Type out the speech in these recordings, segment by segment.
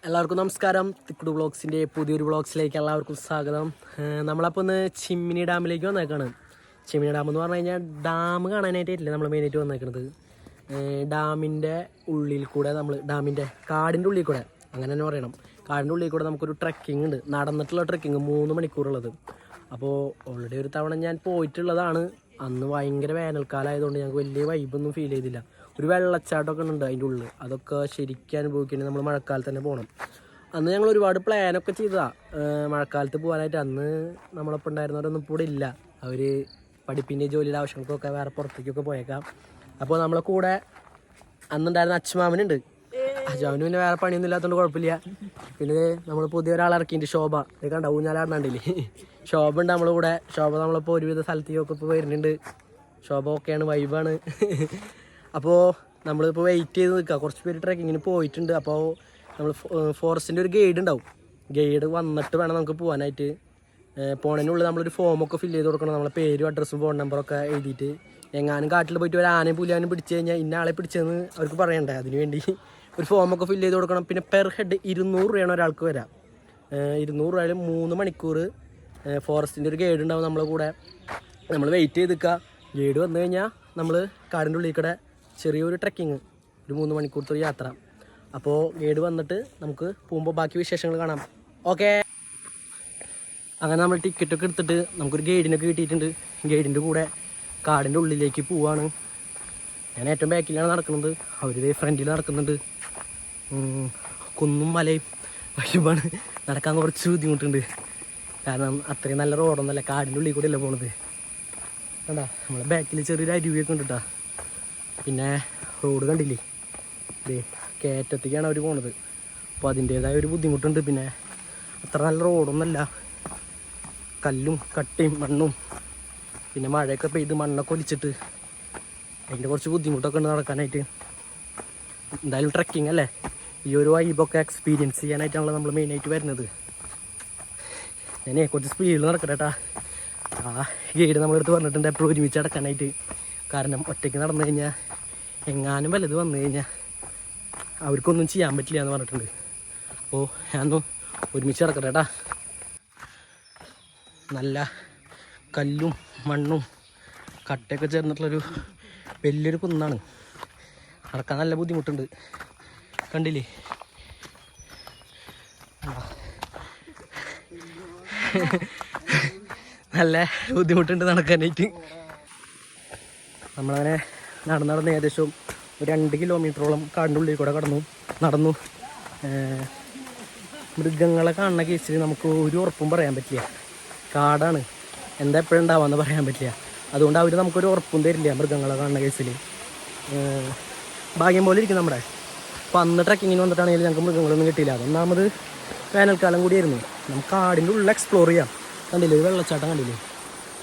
എല്ലാവർക്കും നമസ്കാരം. തിക്കുടു വ്ളോഗ്സിൻ്റെ പുതിയൊരു വ്ളോഗ്സിലേക്ക് എല്ലാവർക്കും സ്വാഗതം. നമ്മളപ്പോൾ ഒന്ന് ചിമ്മിനി ഡാമിലേക്ക് വന്നേക്കാണ്. ചിമ്മിനി ഡാം എന്ന് പറഞ്ഞു കഴിഞ്ഞാൽ ഡാം കാണാനായിട്ടില്ല നമ്മൾ മെയിനായിട്ട് വന്നേക്കുന്നത്. ഡാമിൻ്റെ ഉള്ളിൽ കൂടെ ഡാമിൻ്റെ കാടിൻ്റെ ഉള്ളിൽ കൂടെ അങ്ങനെ തന്നെ പറയണം. കാടിൻ്റെ ഉള്ളിൽ കൂടെ നമുക്കൊരു ട്രക്കിംഗ് ഉണ്ട്, നടന്നിട്ടുള്ള ട്രക്കിംഗ് 3 മണിക്കൂറുള്ളത്. അപ്പോൾ ഓൾറെഡി ഒരു തവണ ഞാൻ പോയിട്ടുള്ളതാണ്. അന്ന് ഭയങ്കര വേനൽക്കാലമായതുകൊണ്ട് ഞങ്ങൾക്ക് വലിയ വൈബൊന്നും ഫീൽ ചെയ്തില്ല. ഒരു വെള്ളച്ചാട്ടമൊക്കെ ഉണ്ട് അതിൻ്റെ ഉള്ളിൽ, അതൊക്കെ ശരിക്കും അനുഭവിക്കണമെങ്കിൽ നമ്മൾ മഴക്കാലത്ത് തന്നെ പോകണം. അന്ന് ഞങ്ങൾ ഒരുപാട് പ്ലാനൊക്കെ ചെയ്തതാണ് മഴക്കാലത്ത് പോകാനായിട്ട്. അന്ന് നമ്മളൊപ്പം ഉണ്ടായിരുന്നവരൊന്നും ഇപ്പോൾ ഇവിടെ ഇല്ല. അവർ പഠിപ്പിൻ്റെ ജോലിയുടെ ആവശ്യങ്ങൾക്കൊക്കെ വേറെ പുറത്തേക്കൊക്കെ പോയേക്കാം. അപ്പോൾ നമ്മളെ കൂടെ അന്നുണ്ടായിരുന്ന അച്ഛമാമനുണ്ട്. അച്ഛമാമന് പിന്നെ വേറെ പണിയൊന്നും ഇല്ലാത്തതുകൊണ്ട് കുഴപ്പമില്ല. പിന്നെ നമ്മൾ പുതിയ ഒരാളെ ഇറക്കിയിട്ടുണ്ട്, ശോഭ. ഇത് കണ്ട ഊഞ്ഞാലാടുന്നുണ്ടില്ലേ, ശോഭ ഉണ്ട് നമ്മളെ കൂടെ. ശോഭ നമ്മളിപ്പോൾ ഒരുവിധ സ്ഥലത്തേക്കൊക്കെ ഇപ്പോൾ വരുന്നുണ്ട്. ശോഭ ഓക്കെയാണ്, വൈബാണ്. അപ്പോൾ നമ്മളിപ്പോൾ വെയിറ്റ് ചെയ്ത് നിൽക്കുക. കുറച്ച് പേര് ട്രക്കിങ്ങിന് പോയിട്ടുണ്ട്. അപ്പോൾ നമ്മൾ ഫോറസ്റ്റിൻ്റെ ഒരു ഗൈഡ് ഉണ്ടാവും. ഗൈഡ് വന്നിട്ട് വേണം നമുക്ക് പോകാനായിട്ട്. പോണതിനുള്ളിൽ നമ്മളൊരു ഫോമൊക്കെ ഫില്ല് ചെയ്ത് കൊടുക്കണം. നമ്മളെ പേരും അഡ്രസ്സും ഫോൺ നമ്പറൊക്കെ എഴുതിയിട്ട്. എങ്ങാനും കാട്ടിൽ പോയിട്ട് ഒരു ആനയും പുലിയാനും പിടിച്ചു കഴിഞ്ഞാൽ ഇന്ന ആളെ പിടിച്ചതെന്ന് അവർക്ക് പറയണ്ടേ, അതിന് വേണ്ടി ഒരു ഫോമൊക്കെ ഫില്ല് ചെയ്ത് കൊടുക്കണം. പിന്നെ പെർ ഹെഡ് 200 രൂപയാണ് ഒരാൾക്ക് വരാം. 200 രൂപയിൽ 3 മണിക്കൂർ ഫോറസ്റ്റിൻ്റെ ഒരു ഗൈഡ് ഉണ്ടാവും നമ്മളെ കൂടെ. നമ്മൾ വെയിറ്റ് ചെയ്ത് നിൽക്കുക. ഗൈഡ് വന്നു കഴിഞ്ഞാൽ നമ്മൾ കാടിൻ്റെ ഉള്ളിൽ കൂടെ ചെറിയൊരു ട്രക്കിങ്, ഒരു 3 മണിക്കൂറത്തെ ഒരു യാത്ര. അപ്പോൾ ഗൈഡ് വന്നിട്ട് നമുക്ക് പോകുമ്പോൾ ബാക്കി വിശേഷങ്ങൾ കാണാം. ഓക്കെ, അങ്ങനെ നമ്മൾ ടിക്കറ്റൊക്കെ എടുത്തിട്ട് നമുക്കൊരു ഗൈഡിനൊക്കെ കിട്ടിയിട്ടുണ്ട്. ഗൈഡിൻ്റെ കൂടെ കാടിൻ്റെ ഉള്ളിലേക്ക് പോവാണ്. ഞാൻ ഏറ്റവും ബാക്കിലാണ് നടക്കുന്നത്, അവരിതേ ഫ്രണ്ടിൽ നടക്കുന്നുണ്ട്. കുന്നും മലയും വൈബാണ്. നടക്കാൻ കുറച്ച് ബുദ്ധിമുട്ടുണ്ട്, കാരണം അത്രയും നല്ല റോഡൊന്നുമല്ല, കാടിൻ്റെ ഉള്ളിൽ കൂടെ അല്ല പോണത്. കണ്ടാ നമ്മളെ ബാക്കിൽ ചെറിയൊരു അരുവിയൊക്കെ ഉണ്ട് കേട്ടോ. പിന്നെ റോഡ് കണ്ടില്ലേ, ഇതേ കയറ്റത്തേക്കാണ് അവർ പോണത്. അപ്പോൾ അതിൻ്റേതായ ഒരു ബുദ്ധിമുട്ടുണ്ട്. പിന്നെ അത്ര നല്ല റോഡൊന്നുമല്ല, കല്ലും കട്ടയും മണ്ണും. പിന്നെ മഴയൊക്കെ പെയ്ത് മണ്ണൊക്കെ ഒലിച്ചിട്ട് അതിൻ്റെ കുറച്ച് ബുദ്ധിമുട്ടൊക്കെ ഉണ്ട് നടക്കാനായിട്ട്. എന്തായാലും ട്രക്കിംഗ് അല്ലേ, ഈ ഒരു വൈബൊക്കെ എക്സ്പീരിയൻസ് ചെയ്യാനായിട്ടാണല്ലോ നമ്മൾ മെയിനായിട്ട് വരുന്നത്. ഞാനേ കുറച്ച് സ്പീഡിൽ നടക്കട്ടെ കേട്ടാ. ആ ഗൈഡ് നമ്മളെടുത്ത് പറഞ്ഞിട്ടുണ്ട് എപ്പോഴും ഒരുമിച്ച് നടക്കാനായിട്ട്. കാരണം ഒറ്റയ്ക്ക് നടന്നു കഴിഞ്ഞാൽ എങ്ങാനും വലുത് വന്നു കഴിഞ്ഞാൽ അവർക്കൊന്നും ചെയ്യാൻ പറ്റില്ല എന്ന് പറഞ്ഞിട്ടുണ്ട്. അപ്പോൾ ഞാനൊന്ന് ഒരുമിച്ച് നടക്കട്ടെ കേട്ടാ. നല്ല കല്ലും മണ്ണും കട്ടയൊക്കെ ചേർന്നിട്ടുള്ളൊരു വലിയൊരു കുന്നാണ്. നടക്കാൻ നല്ല ബുദ്ധിമുട്ടുണ്ട്, കണ്ടില്ലേ. നല്ല ബുദ്ധിമുട്ടുണ്ട് നടക്കാനായിട്ട്. നമ്മളങ്ങനെ നടന്ന് ഏകദേശം ഒരു 2 കിലോമീറ്ററോളം കാടിൻ്റെ ഉള്ളിൽ കൂടെ നടന്നു. മൃഗങ്ങളെ കാണുന്ന കേസിൽ നമുക്ക് ഒരു ഉറപ്പും പറയാൻ പറ്റില്ല. കാടാണ്, എന്താ എപ്പോഴും ഉണ്ടാവാമെന്ന് പറയാൻ പറ്റില്ല. അതുകൊണ്ട് അവർ നമുക്കൊരു ഉറപ്പും തരില്ല മൃഗങ്ങളെ കാണുന്ന കേസിൽ. ഭാഗ്യം പോലെ ഇരിക്കും നമ്മുടെ. അപ്പോൾ അന്ന് ട്രക്കിങ്ങിന് വന്നിട്ടാണെങ്കിലും ഞങ്ങൾക്ക് മൃഗങ്ങളൊന്നും കിട്ടിയില്ല. അതൊന്നാമത് വേനൽക്കാലം കൂടിയായിരുന്നു. നമുക്ക് കാടിൻ്റെ ഉള്ളിൽ എക്സ്പ്ലോർ ചെയ്യാം. കണ്ടില്ലേ ഒരു വെള്ളച്ചാട്ടം കണ്ടില്ലേ.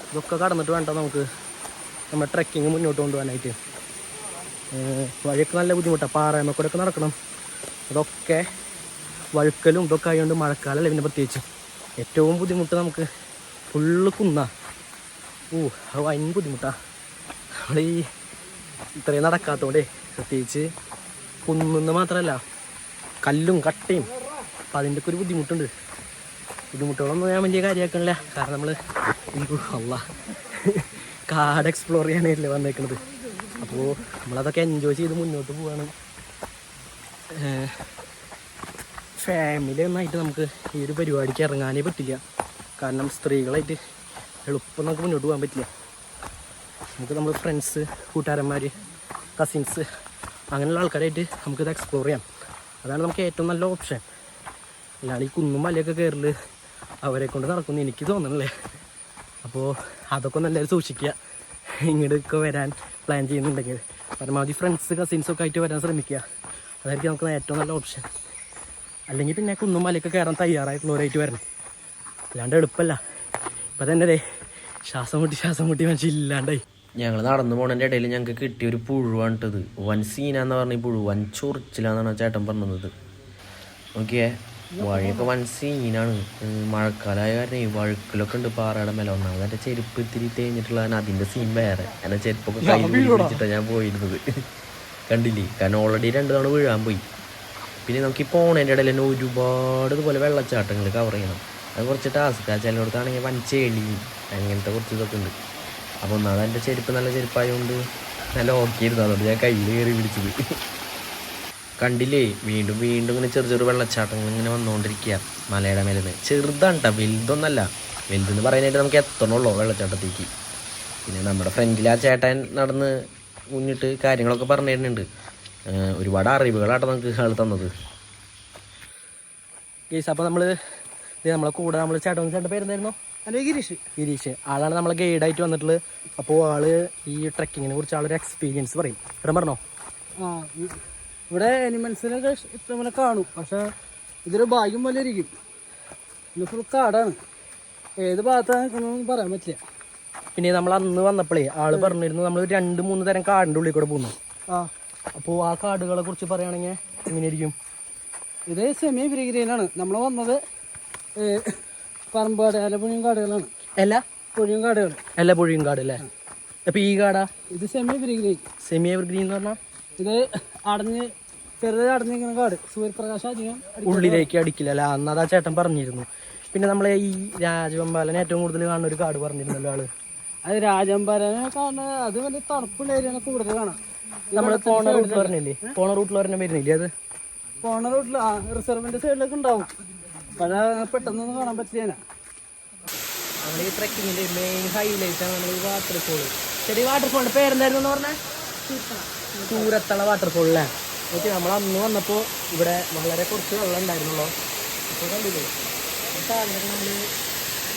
ഇതൊക്കെ കടന്നിട്ട് വേണ്ട നമുക്ക് നമ്മുടെ ട്രക്കിങ് മുന്നോട്ട് കൊണ്ടുപോകാനായിട്ട്. വഴിയൊക്കെ നല്ല ബുദ്ധിമുട്ടാണ്, പാറയമക്കൂടെ ഒക്കെ നടക്കണം. അതൊക്കെ വഴുക്കലും ഇതൊക്കെ ആയതുകൊണ്ട് മഴക്കാലമല്ലേ പിന്നെ പ്രത്യേകിച്ച് ഏറ്റവും ബുദ്ധിമുട്ട്. നമുക്ക് ഫുള്ള് കുന്നാ. അത് ഭയങ്കര ബുദ്ധിമുട്ടാണ്. നമ്മൾ ഈ ഇത്രയും നടക്കാത്തതുകൊണ്ടേ, പ്രത്യേകിച്ച് കുന്നുന്ന് മാത്രമല്ല കല്ലും കട്ടയും, അപ്പം അതിൻ്റെ ഒക്കെ ഒരു ബുദ്ധിമുട്ടുണ്ട്. ബുദ്ധിമുട്ടുകളൊന്നും ഞാൻ വലിയ കാര്യമാക്കണില്ല, കാരണം നമ്മൾ കാട് എക്സ്പ്ലോർ ചെയ്യാനായിട്ടല്ലേ വന്നേക്കുന്നത്. അപ്പോൾ നമ്മളതൊക്കെ എൻജോയ് ചെയ്ത് മുന്നോട്ട് പോവാണ്. ഫാമിലി ഒന്നായിട്ട് നമുക്ക് ഈ ഒരു പരിപാടിക്ക് ഇറങ്ങാനേ പറ്റില്ല, കാരണം സ്ത്രീകളായിട്ട് എളുപ്പം നമുക്ക് മുന്നോട്ട് പോകാൻ പറ്റില്ല. നമുക്ക് നമ്മൾ ഫ്രണ്ട്സ്, കൂട്ടുകാരന്മാർ, കസിൻസ് അങ്ങനെയുള്ള ആൾക്കാരായിട്ട് നമുക്കിത് എക്സ്പ്ലോർ ചെയ്യാം. അതാണ് നമുക്ക് ഏറ്റവും നല്ല ഓപ്ഷൻ. അല്ലാതെ ഈ കുന്നും മലയൊക്കെ കയറല് അവരെ കൊണ്ട് നടക്കുമെന്ന് എനിക്ക് തോന്നണല്ലേ. അപ്പോൾ അതൊക്കെ ഒന്ന് എല്ലാവരും സൂക്ഷിക്കുക. ഇങ്ങോട്ടൊക്കെ വരാൻ പ്ലാൻ ചെയ്യുന്നുണ്ടെങ്കിൽ പരമാവധി ഫ്രണ്ട്സ് കസിൻസൊക്കെ ആയിട്ട് വരാൻ ശ്രമിക്കുക. അതായിരിക്കും നമുക്ക് ഏറ്റവും നല്ല ഓപ്ഷൻ. അല്ലെങ്കിൽ പിന്നെ കുന്നും മലയൊക്കെ കയറാൻ തയ്യാറായിട്ടുള്ളവരായിട്ട് വരണം, അല്ലാണ്ട് എളുപ്പമല്ല. ഇപ്പം തന്നെ ശ്വാസം മുട്ടി മനുഷ്യല്ലാണ്ടായി. ഞങ്ങൾ നടന്നു പോണതിൻ്റെ ഇടയിൽ ഞങ്ങൾക്ക് കിട്ടിയൊരു പുഴുവാണിട്ടത്. വൻ സീനാന്ന് പറഞ്ഞ ഈ പുഴു വൻ ചൊറിച്ചിലാന്നാണ് ചേട്ടൻ പറഞ്ഞത്. ഓക്കെ, വഴിയൊക്കെ വൻ സീനാണ്. മഴക്കാലമായ കാരണം ഈ വഴുക്കലൊക്കെ ഉണ്ട് പാറയുടെ മേലെ. ഒന്നാമത് എൻ്റെ ചെരുപ്പ് ഇത്തിരി തേഞ്ഞിട്ടുള്ള അതിൻ്റെ സീൻ വേറെ. എൻ്റെ ചെരുപ്പൊക്കെ കയ്യിൽ പിടിച്ചിട്ടാണ് ഞാൻ പോയിരുന്നത്, കണ്ടില്ലേ. കാരണം ഓൾറെഡി 2 തവണ വീഴാൻ പോയി. പിന്നെ നമുക്ക് ഈ പോണേൻ്റെ ഇടയിൽ തന്നെ ഒരുപാട് ഇതുപോലെ വെള്ളച്ചാട്ടങ്ങൾ കവർ ചെയ്യണം. അത് കുറച്ച് ടാസ്ക്കാണ്. ചിലയിടത്താണെങ്കിൽ വൻ ചെളി അങ്ങനത്തെ കുറച്ച് ഇതൊക്കെ ഉണ്ട്. അപ്പോൾ ഒന്നാമത് എൻ്റെ ചെരുപ്പ് നല്ല ചെരുപ്പായതുകൊണ്ട് നല്ല ഓർക്കിയിരുന്നു. അതുകൊണ്ട് ഞാൻ കയ്യിൽ കയറി പിടിച്ചത്. കണ്ടില്ലേ, വീണ്ടും വീണ്ടും ഇങ്ങനെ ചെറു ചെറു വെള്ളച്ചാട്ടങ്ങൾ ഇങ്ങനെ വന്നുകൊണ്ടിരിക്കുക മലയുടെ മേലെ നിന്ന്. ചെറുതാണ് കേട്ടോ, വലുതൊന്നല്ല. വലുതെന്ന് പറയാനായിട്ട് നമുക്ക് എത്തണമല്ലോ വെള്ളച്ചാട്ടത്തേക്ക്. പിന്നെ നമ്മുടെ ഫ്രണ്ടിൽ ആ ചേട്ടൻ നടന്ന് മുന്നിട്ട് കാര്യങ്ങളൊക്കെ പറഞ്ഞു തരുന്നുണ്ട്. ഒരുപാട് അറിവുകളാട്ടോ നമുക്ക് ആൾ തന്നത്. ഗീസ് അപ്പോൾ നമ്മളെ കൂടെ നമ്മൾ ചേട്ടൻ്റെ പേരെന്തായിരുന്നു? അല്ലെ ഗിരീഷ് ആളാണ് നമ്മളെ ഗൈഡായിട്ട് വന്നിട്ടുള്ളത്. അപ്പോൾ ആള് ഈ ട്രക്കിങ്ങിനെ കുറിച്ച് ആളൊരു എക്സ്പീരിയൻസ് പറയും. ഇവിടെ പറഞ്ഞോ. ഇവിടെ അനിമൽസിനൊക്കെ ഇഷ്ടംപോലെ കാണും. പക്ഷെ ഇതൊരു ഭാഗ്യം പോലെ ഇരിക്കും. ഇത് ഫുൾ കാടാണ്. ഏത് ഭാഗത്താണ് നിൽക്കുന്നതെന്ന് പറയാൻ പറ്റില്ല. പിന്നെ നമ്മൾ അന്ന് വന്നപ്പോഴേ ആള് പറഞ്ഞിരുന്നു നമ്മൾ 2-3 തരം കാടിൻ്റെ ഉള്ളിൽ കൂടെ പോകുന്നു. അപ്പോൾ ആ കാടുകളെ കുറിച്ച് പറയുകയാണെങ്കിൽ എങ്ങനെയായിരിക്കും? ഇത് സെമി ഗ്രീനാണ്. നമ്മൾ വന്നത് പറമ്പാട് പുഴിയും കാടുകളാണ്. എല്ലാ പുഴിയും കാടുകൾ പുഴിയും കാട് അല്ലേ? അപ്പോൾ ഈ കാടാ? ഇത് സെമി ഗ്രീൻ. സെമി ഗ്രീൻ എന്ന് പറഞ്ഞാൽ ഇത് ചെറുതായി അടഞ്ഞിരിക്കുന്ന കാട്. സൂര്യപ്രകാശം അധികം ഉള്ളിലേക്ക് അടിക്കില്ല അല്ലേ? അന്ന് അതാ ചേട്ടൻ പറഞ്ഞിരുന്നു. പിന്നെ നമ്മളെ ഈ രാജവെമ്പാലൻ ഏറ്റവും കൂടുതൽ കാണുന്ന ഒരു കാട് പറഞ്ഞിരുന്നല്ലോ ആള്. അത് രാജവെമ്പാലനെ കാണുന്നത് അത് വലിയ തണുപ്പുള്ള ഏരിയയാണ് കൂടുതൽ കാണാം. നമ്മൾ പോണ റൂട്ടിൽ പറഞ്ഞില്ലേ? പോണ റൂട്ടിൽ പറഞ്ഞാൽ വരുന്നില്ലേ? അത് പോണ റൂട്ടിൽ റിസർവിന്റെ സൈഡിലൊക്കെ ഉണ്ടാവും. പക്ഷേ പെട്ടെന്നൊന്നും കാണാൻ പറ്റില്ല. നമ്മൾ ഈ ട്രക്കിങ്ങിന്റെ മെയിൻ ഹൈലൈറ്റ് ആണ് നമ്മൾ ഈ വാട്ടർഫോള്. ചെറിയ വാട്ടർഫോളിന്റെ പേരെന്തായിരുന്നു പറഞ്ഞാൽ? സൂരത്തള വാട്ടർഫോൾ അല്ലേ? ഓക്കെ. നമ്മൾ അന്ന് വന്നപ്പോൾ ഇവിടെ വളരെ കുറച്ച് വെള്ളം ഉണ്ടായിരുന്നുള്ളൂ. അപ്പോൾ കണ്ടില്ലേ സാധനമൊക്കെ നമ്മൾ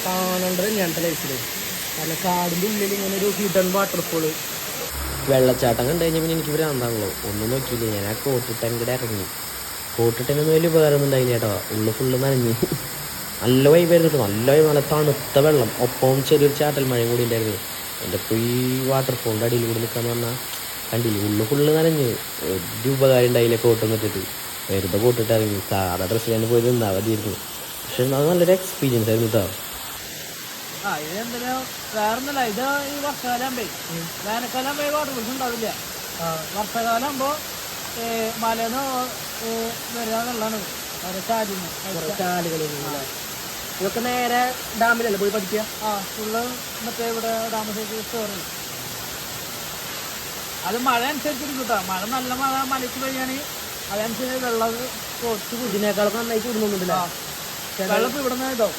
കാണേണ്ടത് തന്നെയാണ് ലൈഫിൽ. കാരണം കാടിൻ്റെ ഉള്ളിൽ ഇങ്ങനെ ഒരു ഹിഡൻ വാട്ടർഫോള്. വെള്ളച്ചാട്ടം കണ്ടു കഴിഞ്ഞാൽ പിന്നെ എനിക്ക് ഭ്രാന്താണല്ലോ. ഒന്നും നോക്കിയില്ല, ഞാൻ ആ കോട്ടിട്ടൻ കൂടെ ഇറങ്ങി. കോട്ടിട്ടനൊന്നും വലിയ വേറെ ഒന്നും ഉണ്ടായില്ല കേട്ടോ. ഫുള്ള് നനഞ്ഞു. നല്ല വൈബായിരുന്നു. നല്ല തണുത്ത വെള്ളം, ഒപ്പം ചെറിയൊരു ചാറ്റൽ മഴയും കൂടി ഉണ്ടായിരുന്നു. എൻ്റെ ഇപ്പോൾ ഈ വാട്ടർഫോളിൻ്റെ അടിയിൽ കൂടി നിൽക്കാന്ന് പറഞ്ഞാൽ കണ്ടില്ലേ, ഫുള്ള് നനഞ്ഞ്. ഒരു ഉപകാരം ഉണ്ടായില്ല കോട്ടൊന്നും ഇട്ടിട്ട്. വെറുതെ കോട്ടിട്ട് ഇറങ്ങി. സാധാ ഡ്രസ്സിൽ തന്നെ പോയി നിന്നാൽ മതിയായിരുന്നു. പക്ഷെ അത് നല്ലൊരു എക്സ്പീരിയൻസ് ആയിരുന്നു കേട്ടോ. ഇതെന്താ വേറൊന്നുമില്ല. ഇത് ഈ വർഷകാലം വേനൽക്കാലം വാട്ടർഫോൾസ് ഉണ്ടാവില്ല. വർഷകാലം ആകുമ്പോൾ മലന്ന് വരാൻ വെള്ളമാണ്. ഇതൊക്കെ നേരെ ഡാമിലല്ലേ പോയി പഠിക്കുക? ഫുള്ള് മറ്റേ ഇവിടെ ഡാമസേക്ക് സ്റ്റോർ ചെയ്യും. അത് മഴ അനുസരിച്ചിരിക്കും കേട്ടോ. നല്ല മഴ മലയ്ക്ക് പെയ്യാണെങ്കിൽ അതനുസരിച്ച് വെള്ളം കുറച്ച് ഇതിനേക്കാളൊക്കെ നന്നായിട്ട് ഇടുന്നൊന്നുമില്ല. വെള്ളം ഇപ്പോൾ ഇവിടെ നിന്ന് ഇതാവും.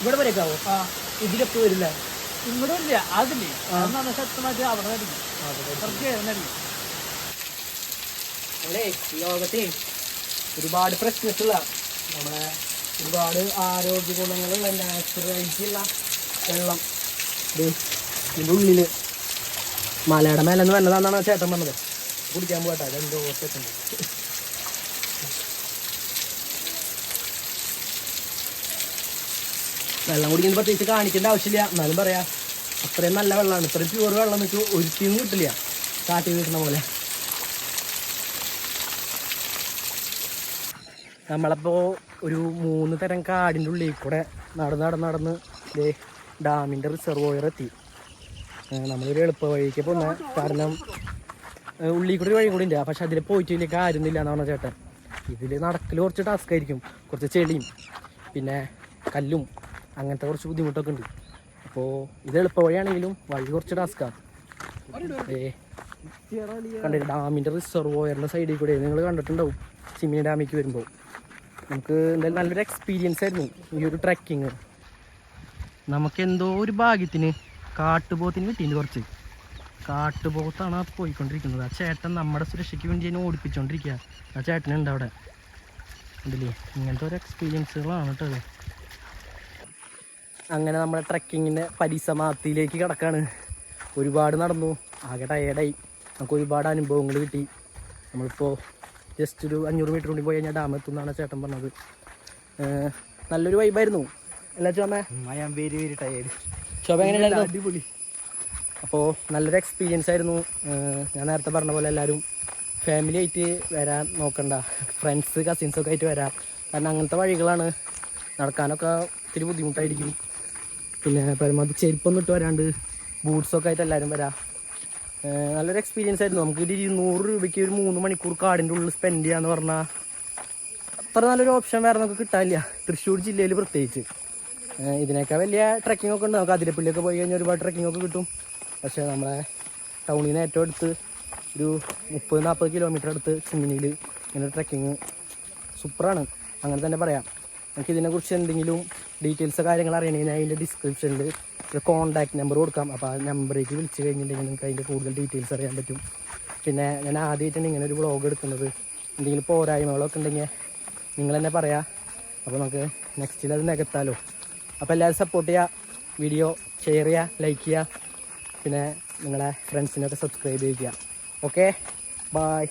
ഇവിടെ വരേക്കാവോ? ഇതിലെപ്പോൾ വരില്ല. ഇങ്ങോട്ടും ഇല്ല. അതില്ലേ അതെന്ന് ശക്തമായിട്ട് അവിടെ ആയിരിക്കും. നമ്മളെ ലോകത്തെ ഒരുപാട് പ്രശ്നത്തിലുള്ള നമ്മളെ ഒരുപാട് ആരോഗ്യ ഗുണങ്ങളുള്ള നാച്ചുറാലിറ്റിയുള്ള വെള്ളം ഇതിൻ്റെ ഉള്ളിൽ മലയുടെ മേലെ നിന്ന് വന്നതാണെന്നാണ് ചേട്ടൻ പറഞ്ഞത്. കുടിക്കാൻ പോകട്ടെ. അതെന്തോ ഓർത്തിട്ടുണ്ട്. വെള്ളം കുടിക്കുന്നത് പ്രത്യേകിച്ച് കാണിക്കേണ്ട ആവശ്യമില്ല. എന്നാലും പറയാം, അത്രയും നല്ല വെള്ളമാണ്. ഇത്രയും പ്യൂർ വെള്ളം നമുക്ക് ഒരിക്കലും കിട്ടില്ല കാട്ടിൽ കിട്ടുന്ന പോലെ. നമ്മളപ്പോൾ ഒരു 3 തരം കാടിൻ്റെ ഉള്ളിൽ കൂടെ നടന്ന് ഡാമിൻ്റെ റിസർവോയർ എത്തി. നമ്മളൊരു എളുപ്പ വഴിക്ക് പോകുന്ന കാരണം ഉള്ളിൽ കൂടി ഒരു വഴി കൂടി ഉണ്ട്. പക്ഷെ അതിൽ പോയിട്ട് വലിയ കാര്യമൊന്നുമില്ല എന്നാണ് ചേട്ടൻ. ഇതിൽ നടക്കൽ കുറച്ച് ടാസ്ക് ആയിരിക്കും. കുറച്ച് ചെളിയും പിന്നെ കല്ലും അങ്ങനത്തെ കുറച്ച് ബുദ്ധിമുട്ടൊക്കെ ഉണ്ട്. അപ്പോൾ ഇത് എളുപ്പ വഴിയാണെങ്കിലും വഴി കുറച്ച് ടാസ്ക്കാണ്. കണ്ടില്ല, ഡാമിൻ്റെ റിസർവോയറിൻ്റെ സൈഡിൽ കൂടെ നിങ്ങൾ കണ്ടിട്ടുണ്ടാവും ചിമ്മിനി ഡാമിലേക്ക് വരുമ്പോൾ. നമുക്ക് എന്തായാലും നല്ലൊരു എക്സ്പീരിയൻസ് ആയിരുന്നു ഈ ഒരു ട്രക്കിങ്. നമുക്ക് എന്തോ ഒരു ഭാഗ്യത്തിന് കാട്ടുപോത്തിന് കിട്ടിയിട്ടുണ്ട്. കുറച്ച് കാട്ടുപോത്താണ് ആ പോയിക്കൊണ്ടിരിക്കുന്നത്. ആ ചേട്ടൻ നമ്മുടെ സുരക്ഷയ്ക്ക് വേണ്ടി അതിനെ ഓടിപ്പിച്ചുകൊണ്ടിരിക്കുക. ആ ചേട്ടനുണ്ട് അവിടെ. ഉണ്ടല്ലേ, ഇങ്ങനത്തെ ഒരു എക്സ്പീരിയൻസുകളാണ് കേട്ടോ. അങ്ങനെ നമ്മുടെ ട്രക്കിങ്ങിൻ്റെ പരിസമാപ്തിയിലേക്ക് കിടക്കാണ്. ഒരുപാട് നടന്നു, ആകെ ടയേർഡായി. നമുക്ക് ഒരുപാട് അനുഭവങ്ങൾ കിട്ടി. നമ്മളിപ്പോൾ ജസ്റ്റ് ഒരു 500 മീറ്റർ കൂടി പോയി കഴിഞ്ഞാൽ ഡാം എത്തും എന്നാണ് ചേട്ടൻ പറഞ്ഞത്. നല്ലൊരു വൈബായിരുന്നു. അല്ല ചോമ? Very tired. ശോഭ എങ്ങനെയുണ്ടായിരുന്നു? അടിപൊളി. അപ്പോൾ നല്ലൊരു എക്സ്പീരിയൻസ് ആയിരുന്നു. ഞാൻ നേരത്തെ പറഞ്ഞ പോലെ എല്ലാവരും ഫാമിലി ആയിട്ട് വരാൻ നോക്കണ്ട, ഫ്രണ്ട്സ് കസിൻസൊക്കെ ആയിട്ട് വരാം. കാരണം അങ്ങനത്തെ വഴികളാണ്, നടക്കാനൊക്കെ ഇത്തിരി ബുദ്ധിമുട്ടായിരിക്കും. പിന്നെ പരമാവധി ചെരുപ്പൊന്നും ഇട്ട് വരാണ്ട് ബൂട്ട്സൊക്കെ ആയിട്ട് എല്ലാവരും വരാം. നല്ലൊരു എക്സ്പീരിയൻസ് ആയിരുന്നു. നമുക്ക് 200 രൂപയ്ക്ക് ഒരു 3 മണിക്കൂർ കാടിൻ്റെ ഉള്ളിൽ സ്പെൻഡ് ചെയ്യാന്ന് പറഞ്ഞാൽ അത്ര നല്ലൊരു ഓപ്ഷൻ വേറെ നമുക്ക് കിട്ടാനില്ല, തൃശ്ശൂർ ജില്ലയിൽ പ്രത്യേകിച്ച്. ഇതിനൊക്കെ വലിയ ട്രക്കിംഗ് ഒക്കെ ഉണ്ട്. നമുക്ക് അതിരപ്പള്ളിയൊക്കെ പോയി കഴിഞ്ഞാൽ ഒരുപാട് ട്രക്കിംഗ് ഒക്കെ കിട്ടും. പക്ഷേ നമ്മളെ ടൗണിൽ നിന്ന് ഏറ്റവും അടുത്ത് ഒരു 30-40 കിലോമീറ്റർ അടുത്ത് ചിമ്മിനിയിൽ ഇങ്ങനെ ട്രക്കിങ് സൂപ്പറാണ്, അങ്ങനെ തന്നെ പറയാം. നമുക്ക് ഇതിനെക്കുറിച്ച് എന്തെങ്കിലും ഡീറ്റെയിൽസ് കാര്യങ്ങൾ അറിയണമെങ്കിൽ അതിൻ്റെ ഡിസ്ക്രിപ്ഷനിൽ ഒരു കോൺടാക്ട് നമ്പർ കൊടുക്കാം. അപ്പോൾ ആ നമ്പറേക്ക് വിളിച്ച് കഴിഞ്ഞിട്ടുണ്ടെങ്കിൽ നിങ്ങൾക്ക് അതിൻ്റെ കൂടുതൽ ഡീറ്റെയിൽസ് അറിയാൻ പറ്റും. പിന്നെ ഞാൻ ആദ്യമായിട്ടാണ് ഇങ്ങനെ ഒരു വ്ളോഗ് എടുക്കുന്നത്. എന്തെങ്കിലും പോരായ്മകളൊക്കെ ഉണ്ടെങ്കിൽ നിങ്ങൾ തന്നെ പറയാം. അപ്പോൾ നമുക്ക് നെക്സ്റ്റിൽ അത് നികത്താലോ. അപ്പോൾ എല്ലാവരും സപ്പോർട്ട് ചെയ്യുക, വീഡിയോ ഷെയർ ചെയ്യുക, ലൈക്ക് ചെയ്യുക, പിന്നെ നിങ്ങളെ ഫ്രണ്ട്സിനൊക്കെ സബ്സ്ക്രൈബ് ചെയ്യുക. Okay, by.